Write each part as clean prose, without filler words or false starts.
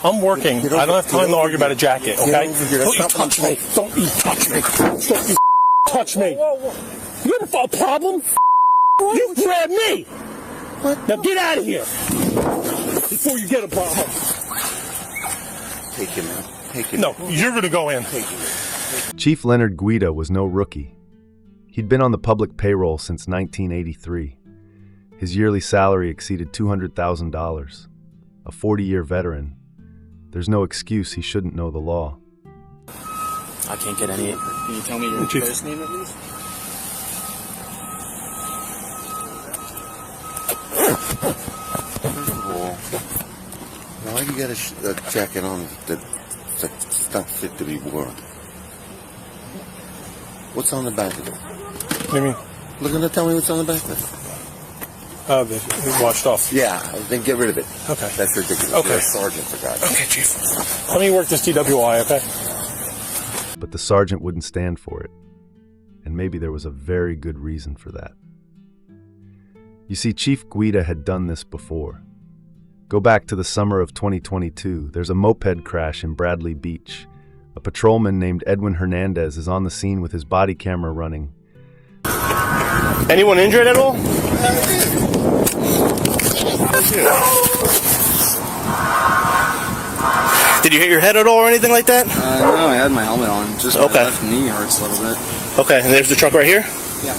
I'm working. I don't have time to argue about a jacket, okay? Don't you touch me. Don't you touch me. Don't you touch me. You have a problem? You grabbed me. Now get out of here before you get a problem. Take him out. Take him. No, you're going to go in. Chief Leonard Guida was no rookie. He'd been on the public payroll since 1983. His yearly salary exceeded $200,000. A 40-year veteran. There's no excuse he shouldn't know the law. I can't get any. Can you tell me your first name at least? First of all, why do you got a jacket on that's not fit to be worn? What's on the back of it? What do you mean? Look at it, tell me what's on the back of it. Oh, they washed off. Yeah, then get rid of it. Okay. That's ridiculous. Okay. You're a sergeant, for God's sake. Okay, Chief. Let me work this TWI, okay? But the sergeant wouldn't stand for it. And maybe there was a very good reason for that. You see, Chief Guida had done this before. Go back to the summer of 2022. There's a moped crash in Bradley Beach. A patrolman named Edwin Hernandez is on the scene with his body camera running. Anyone injured at all? Did you hit your head at all or anything like that? No, I had my helmet on. Just my left knee hurts a little bit. Okay, and there's the truck right here? Yeah.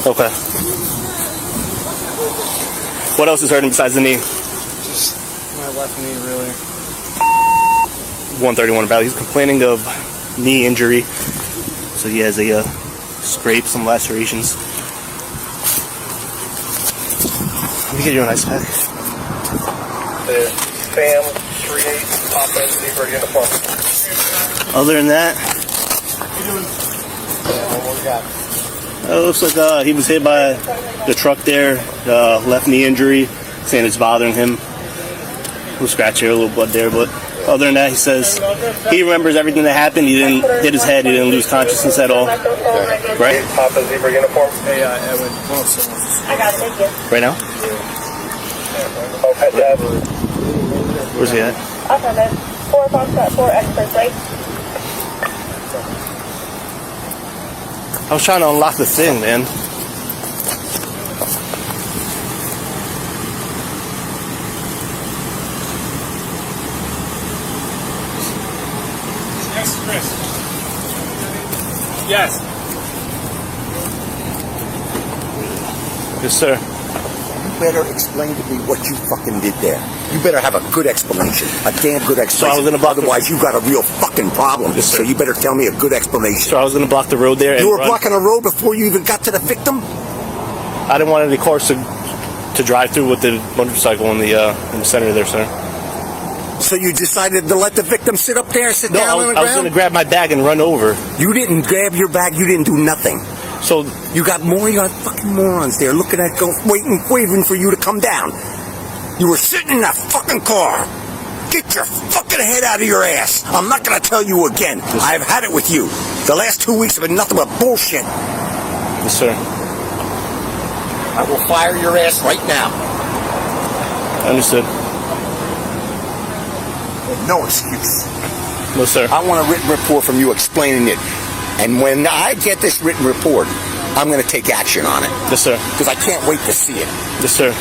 Okay. What else is hurting besides the knee? Just my left knee, really. 131 about. He's complaining of knee injury. So he has a scrape, some lacerations. Let me get you an ice pack. The Sam 38 Papa Zebra uniform. Other than that, it looks like he was hit by the truck there. Left knee injury, saying it's bothering him. A little scratch here, a little blood there, but other than that, he says he remembers everything that happened. He didn't hit his head. He didn't lose consciousness at all. Right? Papa Zebra uniform. Hey, Edwin. I got it, thank you. Right now? Where's he at? Affirmative. 4 Foxtrot 4 Expressway. I was trying to unlock the thing, man. Yes, Chris. Yes. Yes, sir. You better explain to me what you fucking did there. You better have a good explanation. A damn good explanation. So I was gonna block Otherwise, you got a real fucking problem. Yes, sir. So you better tell me a good explanation. So I was going to block the road there. You and were run. blocking a road before you even got to the victim? I didn't want any cars to drive through with the motorcycle in the center there, sir. So you decided to let the victim sit up there and sit No, down on the I was ground? going to grab my bag and run over. You didn't grab your bag. You didn't do nothing. So You got fucking morons there looking at waiting for you to come down. You were sitting in that fucking car. Get your fucking head out of your ass. I'm not going to tell you again. I've had it with you. The last 2 weeks have been nothing but bullshit. yes, sir. I will fire your ass right now. Understood. No excuse. No, sir. I want a written report from you explaining it. And when I get this written report, I'm going to take action on it. Yes, sir. Because I can't wait to see it. Yes, sir.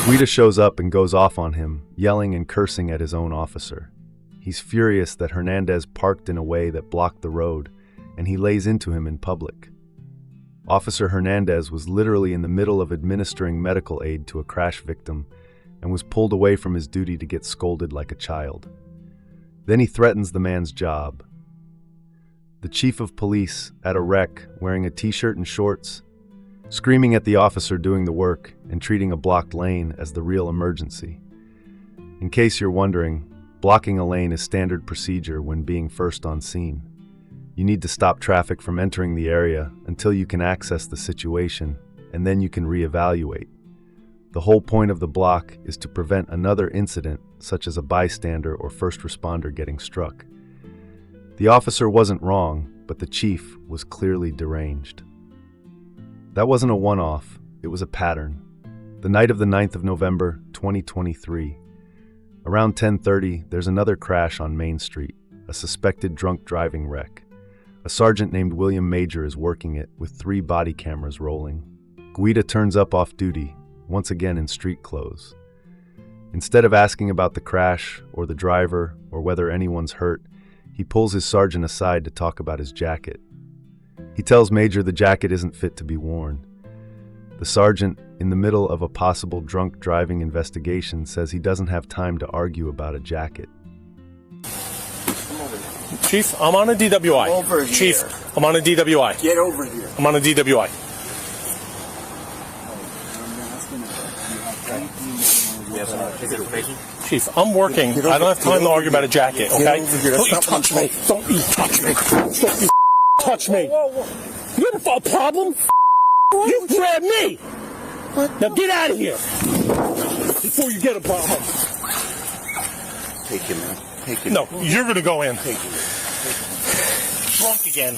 Guida shows up and goes off on him, yelling and cursing at his own officer. He's furious that Hernandez parked in a way that blocked the road, and he lays into him in public. Officer Hernandez was literally in the middle of administering medical aid to a crash victim and was pulled away from his duty to get scolded like a child. Then he threatens the man's job. The chief of police, at a wreck, wearing a t-shirt and shorts, screaming at the officer doing the work and treating a blocked lane as the real emergency. In case you're wondering, blocking a lane is standard procedure when being first on scene. You need to stop traffic from entering the area until you can access the situation, and then you can reevaluate. The whole point of the block is to prevent another incident, such as a bystander or first responder getting struck. The officer wasn't wrong, but the chief was clearly deranged. That wasn't a one-off, it was a pattern. The night of the 9th of November, 2023. Around 10:30, there's another crash on Main Street, a suspected drunk driving wreck. A sergeant named William Major is working it with 3 body cameras rolling. Guida turns up off duty, once again in street clothes. Instead of asking about the crash or the driver or whether anyone's hurt, he pulls his sergeant aside to talk about his jacket. He tells Major the jacket isn't fit to be worn. The sergeant, in the middle of a possible drunk driving investigation, says he doesn't have time to argue about a jacket. Chief, I'm on a DWI. Over here. Chief, I'm on a DWI. Get over here. I'm on a DWI. Chief, I'm working. I don't have time to argue about a jacket, okay? Don't you touch me. Don't you touch me. Don't you touch me. You have a problem? You grabbed me. Now get out of here before you get a problem. Take him, man. Take him. No, you're going to go in. Take him. Drunk again.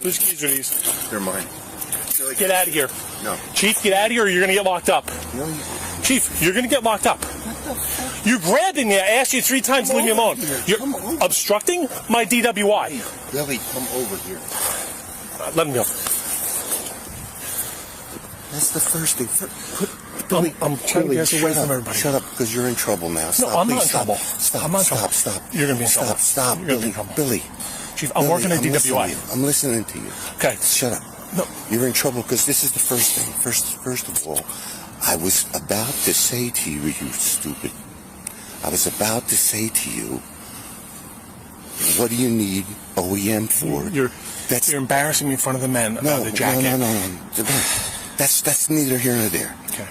Whose keys are these? They're mine. Get out of here. No. Chief, get out of here or you're going to get locked up. No, Chief, you're going to get locked up. You grabbed me. I asked you 3 times to leave me alone. You're obstructing my DWI. Billy, come over here. Let me go. That's the first thing. Billy, I'm trying to get away from everybody. Shut up, because you're in trouble now. Stop, I'm not please, in stop. trouble. Stop, I'm not in stop, trouble. stop. You're going to be in trouble. Stop, You're gonna be Billy, in trouble. Billy. Chief, I'm working at DWI. I'm listening to you. Okay. Shut up. No. You're in trouble because this is the first thing. First of all, I was about to say to you, you stupid. I was about to say to you, what do you need OEM for? You're embarrassing me in front of the men about the jacket. No. That's neither here nor there. Okay.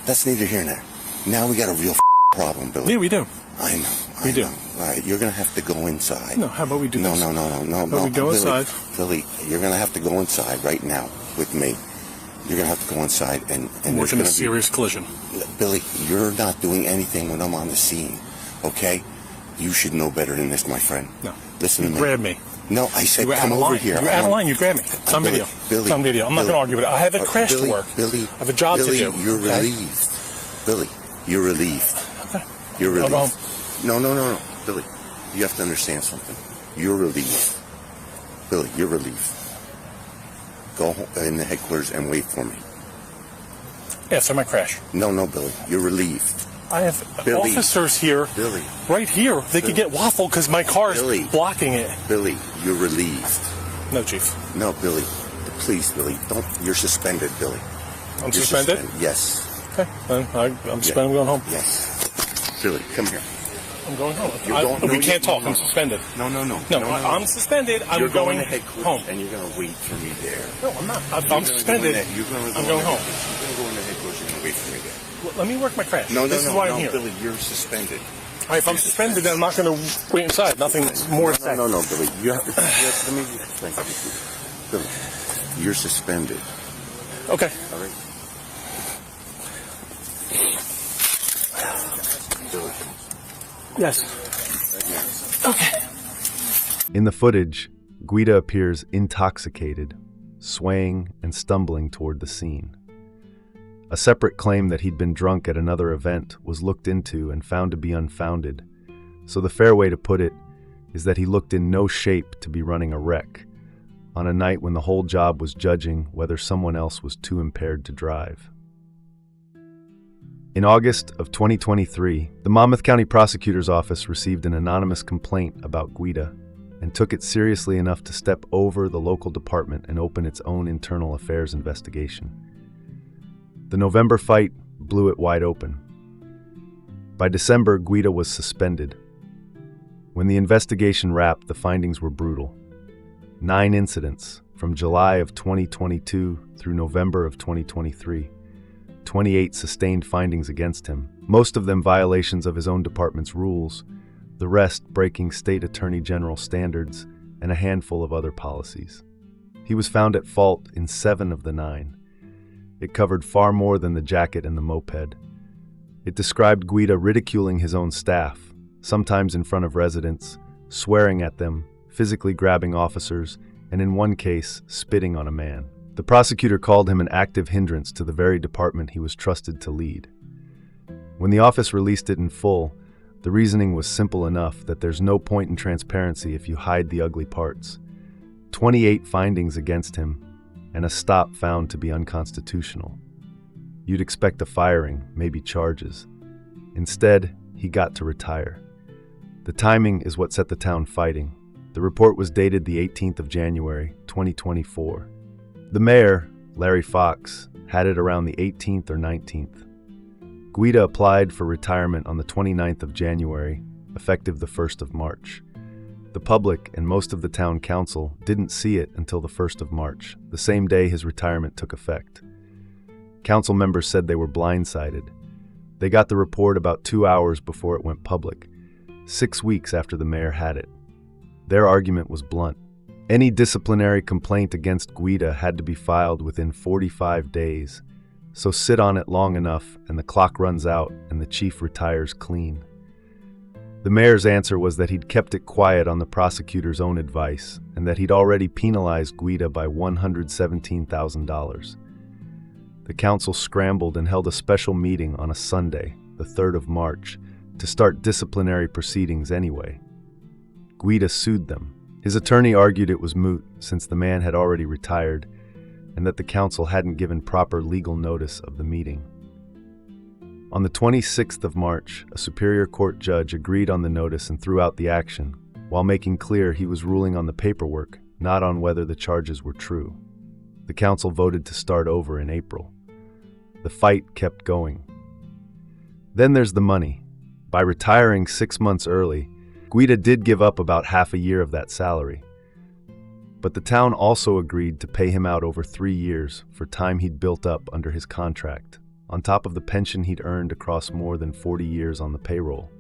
That's neither here nor there. Now we got a real problem, Billy. Yeah, we do. I know. We do. All right, you're gonna have to go inside. No, how about we do this? No. But we go Billy, inside. Billy, you're gonna have to go inside right now with me. You're gonna have to go inside and We're there's in a gonna serious collision. Billy, you're not doing anything when I'm on the scene, okay? You should know better than this, my friend. No. Listen to me. Grab me. No, I said You were come out of over line. here. You were out of line. You grabbed me. It's on video. Billy, It's on video. I'm not going to argue with it. I have a crash Billy, to work. Billy, I have a job Billy, to do. You're okay? relieved. Billy, you're relieved. Okay. You're relieved. I'll go home. No. Billy, you have to understand something. You're relieved. Billy, you're relieved. Go in the headquarters and wait for me. After my crash. No, Billy, you're relieved. I have Billy. officers here. Billy. Right here. They could get waffled because my car is Billy. blocking it. Billy, you're relieved. No, Chief. No, Billy. Please, Billy, don't. You're suspended, Billy. I'm You're suspended? Yes. Okay. Then I'm suspended. I'm going home. Yes. Billy, come here. I'm going home. You're We can't talk. I'm suspended. No. I'm suspended. I'm You're going to headquarters home. and you're going to wait for me there. No, I'm not. I'm suspended. I'm going home. You're going to go in the headquarters and wait for me there. Let me work my crash. No, This is why I'm here. Billy, you're suspended. All right, if I'm suspended, then I'm not going to wait inside. Nothing more to say. No, Billy. You have to, let me explain something to you. Billy, you're suspended. Okay. All right? Billy. Yes. Okay. In the footage, Guida appears intoxicated, swaying and stumbling toward the scene. A separate claim that he'd been drunk at another event was looked into and found to be unfounded, so the fair way to put it is that he looked in no shape to be running a wreck, on a night when the whole job was judging whether someone else was too impaired to drive. In August of 2023, the Monmouth County Prosecutor's Office received an anonymous complaint about Guida and took it seriously enough to step over the local department and open its own internal affairs investigation. The November fight blew it wide open. By December, Guida was suspended. When the investigation wrapped, the findings were brutal. 9 incidents from July of 2022 through November of 2023. 28 sustained findings against him, most of them violations of his own department's rules, the rest breaking state attorney general standards and a handful of other policies. He was found at fault in 7 of the 9. It covered far more than the jacket and the moped. It described Guida ridiculing his own staff, sometimes in front of residents, swearing at them, physically grabbing officers, and in one case, spitting on a man. The prosecutor called him an active hindrance to the very department he was trusted to lead. When the office released it in full, the reasoning was simple enough that there's no point in transparency if you hide the ugly parts. 28 findings against him, and a stop found to be unconstitutional. You'd expect a firing, maybe charges. Instead, he got to retire. The timing is what set the town fighting. The report was dated the 18th of January, 2024. The mayor, Larry Fox, had it around the 18th or 19th. Guida applied for retirement on the 29th of January, effective the 1st of March. The public and most of the town council didn't see it until the 1st of March, the same day his retirement took effect. Council members said they were blindsided. They got the report about 2 hours before it went public, 6 weeks after the mayor had it. Their argument was blunt. Any disciplinary complaint against Guida had to be filed within 45 days, so sit on it long enough and the clock runs out and the chief retires clean. The mayor's answer was that he'd kept it quiet on the prosecutor's own advice and that he'd already penalized Guida by $117,000. The council scrambled and held a special meeting on a Sunday, the 3rd of March, to start disciplinary proceedings anyway. Guida sued them. His attorney argued it was moot since the man had already retired and that the council hadn't given proper legal notice of the meeting. On the 26th of March, a Superior Court judge agreed on the notice and threw out the action, while making clear he was ruling on the paperwork, not on whether the charges were true. The council voted to start over in April. The fight kept going. Then there's the money. By retiring 6 months early, Guida did give up about half a year of that salary. But the town also agreed to pay him out over 3 years for time he'd built up under his contract, on top of the pension he'd earned across more than 40 years on the payroll.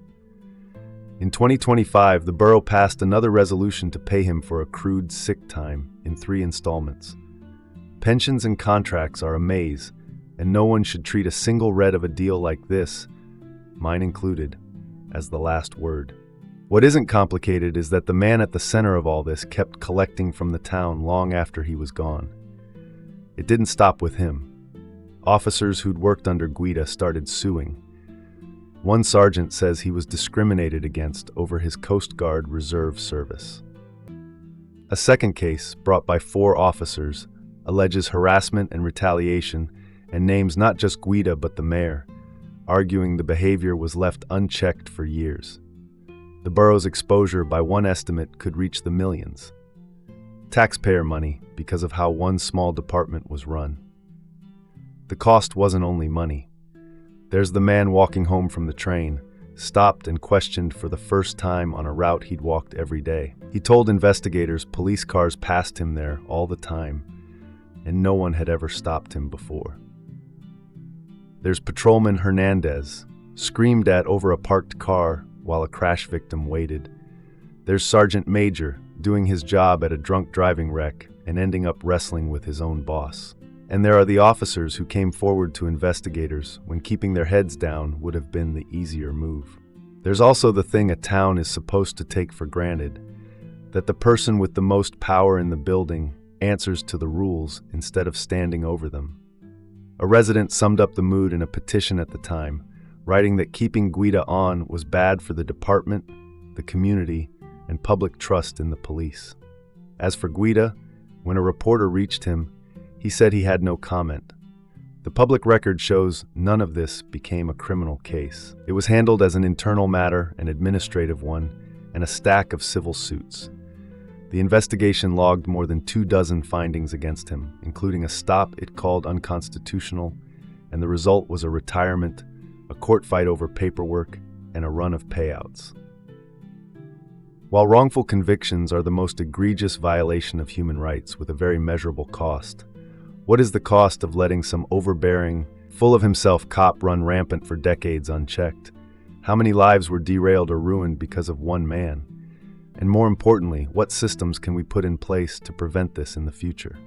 In 2025, the borough passed another resolution to pay him for accrued sick time in 3 installments. Pensions and contracts are a maze, and no one should treat a single red of a deal like this, mine included, as the last word. What isn't complicated is that the man at the center of all this kept collecting from the town long after he was gone. It didn't stop with him. Officers who'd worked under Guida started suing. One sergeant says he was discriminated against over his Coast Guard Reserve service. A second case, brought by 4 officers, alleges harassment and retaliation and names not just Guida but the mayor, arguing the behavior was left unchecked for years. The borough's exposure, by one estimate, could reach the millions. Taxpayer money because of how one small department was run. The cost wasn't only money. There's the man walking home from the train, stopped and questioned for the first time on a route he'd walked every day. He told investigators police cars passed him there all the time, and no one had ever stopped him before. There's Patrolman Hernandez, screamed at over a parked car while a crash victim waited. There's Sergeant Major, doing his job at a drunk driving wreck and ending up wrestling with his own boss. And there are the officers who came forward to investigators when keeping their heads down would have been the easier move. There's also the thing a town is supposed to take for granted, that the person with the most power in the building answers to the rules instead of standing over them. A resident summed up the mood in a petition at the time, writing that keeping Guida on was bad for the department, the community, and public trust in the police. As for Guida, when a reporter reached him, he said he had no comment. The public record shows none of this became a criminal case. It was handled as an internal matter, an administrative one, and a stack of civil suits. The investigation logged more than 24 findings against him, including a stop it called unconstitutional, and the result was a retirement, a court fight over paperwork, and a run of payouts. While wrongful convictions are the most egregious violation of human rights with a very measurable cost, what is the cost of letting some overbearing, full-of-himself cop run rampant for decades unchecked? How many lives were derailed or ruined because of one man? And more importantly, what systems can we put in place to prevent this in the future?